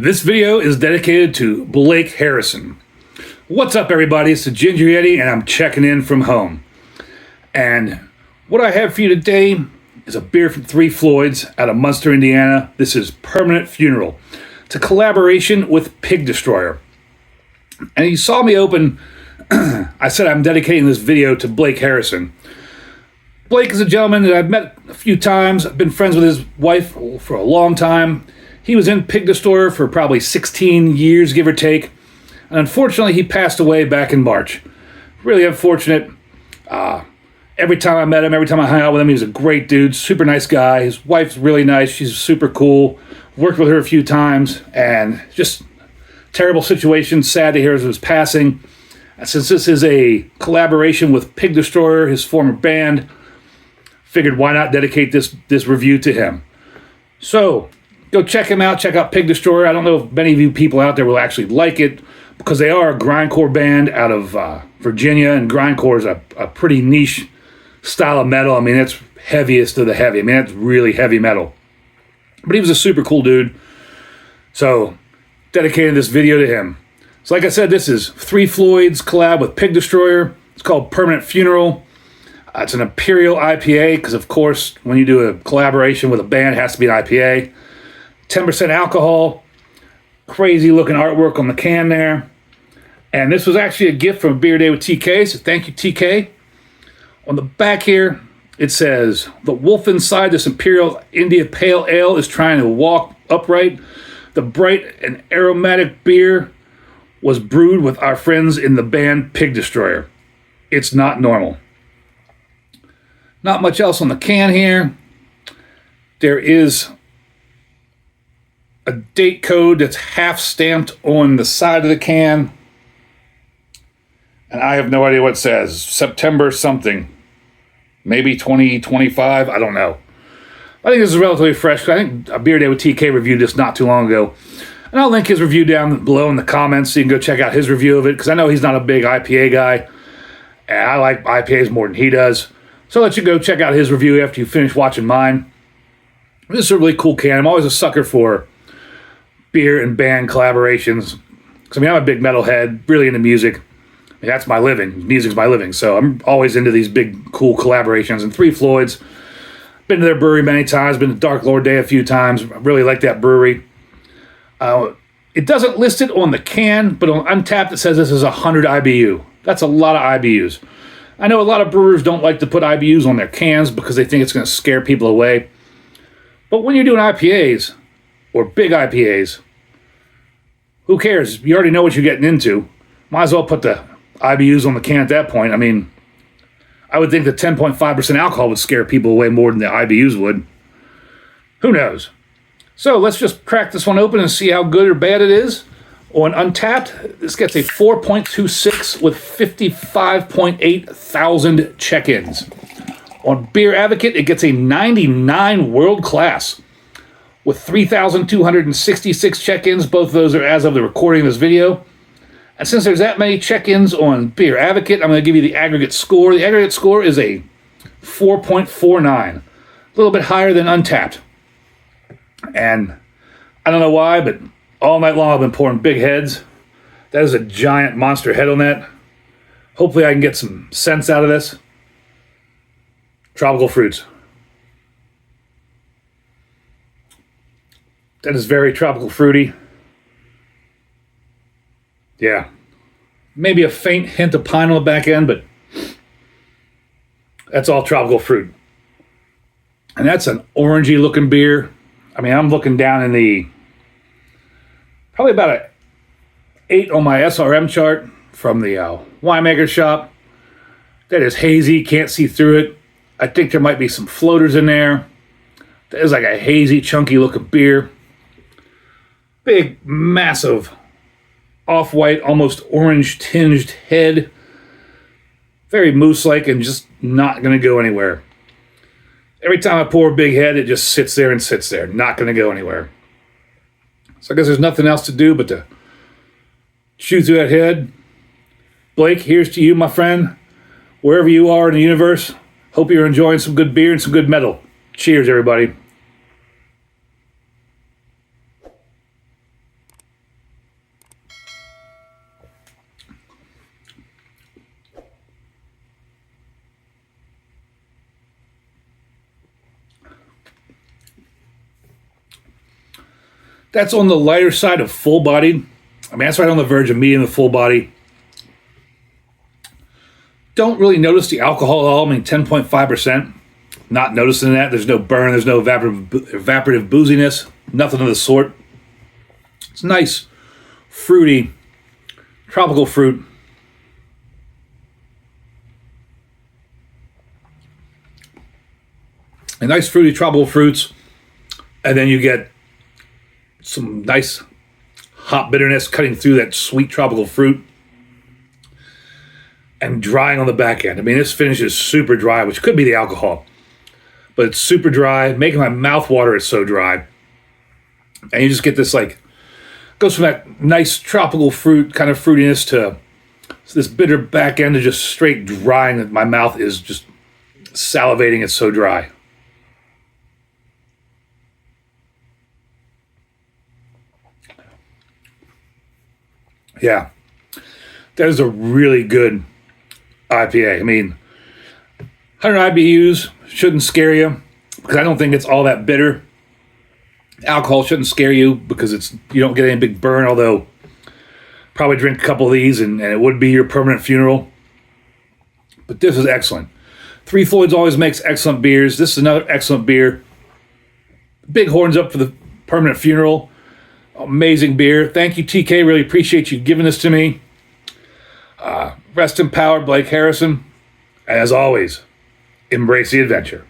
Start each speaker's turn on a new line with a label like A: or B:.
A: This video is dedicated to Blake Harrison. What's up, everybody? It's the Ginger Yeti, and I'm checking in from home. And what I have for you today is a beer from Floyds out of Munster, Indiana. This is Permanent Funeral. It's a collaboration with Pig Destroyer. And you saw me open, I said I'm dedicating this video to Blake Harrison. Blake is a gentleman that I've met a few times. I've been friends with his wife for a long time. He was in Pig Destroyer for probably 16 years, give or take. And unfortunately, he passed away back in March. Really unfortunate. Every time I met him, every time I hung out with him, he was a great dude, super nice guy. His wife's really nice. She's super cool. Worked with her a few times, and just terrible situation. Sad to hear of his passing. And since this is a collaboration with Pig Destroyer, his former band, figured why not dedicate this review to him. So, go check him out. Check out Pig Destroyer. I don't know if many of you people out there will actually like it, because they are a grindcore band out of Virginia, and grindcore is a pretty niche style of metal. I mean, it's heaviest of the heavy. I mean, it's really heavy metal. But he was a super cool dude. So, dedicated this video to him. So, like I said, this is Floyds collab with Pig Destroyer. It's called Permanent Funeral. It's an Imperial IPA, because, of course, when you do a collaboration with a band, it has to be an IPA. 10% alcohol. Crazy looking artwork on the can there. And this was actually a gift from Beer Day with TK, so thank you, TK. On the back here, it says, "The wolf inside this Imperial India Pale Ale is trying to walk upright. The bright and aromatic beer was brewed with our friends in the band Pig Destroyer. It's not normal." Not much else on the can here. There is a date code that's half stamped on the side of the can. And I have no idea what it says. September something. Maybe 2025. I don't know. I think this is relatively fresh. I think a Beer Day with TK reviewed this not too long ago. And I'll link his review down below in the comments so you can go check out his review of it, because I know he's not a big IPA guy. And I like IPAs more than he does. So I'll let you go check out his review after you finish watching mine. This is a really cool can. I'm always a sucker for beer and band collaborations. Because, I mean, I'm a big metalhead, really into music. I mean, that's my living. Music's my living. So I'm always into these big, cool collaborations. And Floyds, been to their brewery many times, been to Dark Lord Day a few times. I really like that brewery. It doesn't list it on the can, but on Untappd it says this is 100 IBU. That's a lot of IBUs. I know a lot of brewers don't like to put IBUs on their cans because they think it's going to scare people away. But when you're doing IPAs, or big IPAs, who cares? You already know what you're getting into. Might as well put the IBUs on the can at that point. I mean, I would think the 10.5% alcohol would scare people away more than the IBUs would. Who knows? So let's just crack this one open and see how good or bad it is. On Untappd, this gets a 4.26 with 55.8 thousand check-ins. On Beer Advocate, it gets a 99 world class with 3,266 check-ins. Both of those are as of the recording of this video. And since there's that many check-ins on Beer Advocate, I'm going to give you the aggregate score. The aggregate score is a 4.49, a little bit higher than Untappd. And I don't know why, but all night long I've been pouring big heads. That is a giant monster head on that. Hopefully I can get some sense out of this. Tropical fruits. That is very tropical fruity. Yeah. Maybe a faint hint of pine on the back end, but that's all tropical fruit. And that's an orangey looking beer. I mean, I'm looking down in the probably about an 8 on my SRM chart from the winemaker shop. That is hazy, can't see through it. I think there might be some floaters in there. That is like a hazy, chunky looking beer. Big, massive, off-white, almost orange-tinged head. Very moose-like and just not going to go anywhere. Every time I pour a big head, it just sits there and sits there. Not going to go anywhere. So I guess there's nothing else to do but to chew through that head. Blake, here's to you, my friend. Wherever you are in the universe, hope you're enjoying some good beer and some good metal. Cheers, everybody. That's on the lighter side of full bodied. I mean, that's right on the verge of medium to full body. Don't really notice the alcohol at all. I mean, 10.5%. Not noticing that. There's no burn. There's no evaporative booziness. Nothing of the sort. It's nice, fruity, tropical fruit. And nice, fruity, tropical fruits. And then you get some nice hop bitterness cutting through that sweet tropical fruit. And drying on the back end. I mean, this finish is super dry, which could be the alcohol. But it's super dry, making my mouth water. It's so dry. And you just get this, like, goes from that nice tropical fruit kind of fruitiness to this bitter back end to just straight drying that my mouth is just salivating. It's so dry. Yeah. That is a really good IPA. I mean, 100 IBUs shouldn't scare you because I don't think it's all that bitter. Alcohol shouldn't scare you because you don't get any big burn, although probably drink a couple of these and it would be your permanent funeral. But this is excellent. Three Floyds always makes excellent beers. This is another excellent beer. Big horns up for the permanent funeral. Amazing beer. Thank you, TK. Really appreciate you giving this to me. Rest in power, Blake Harrison. As always, embrace the adventure.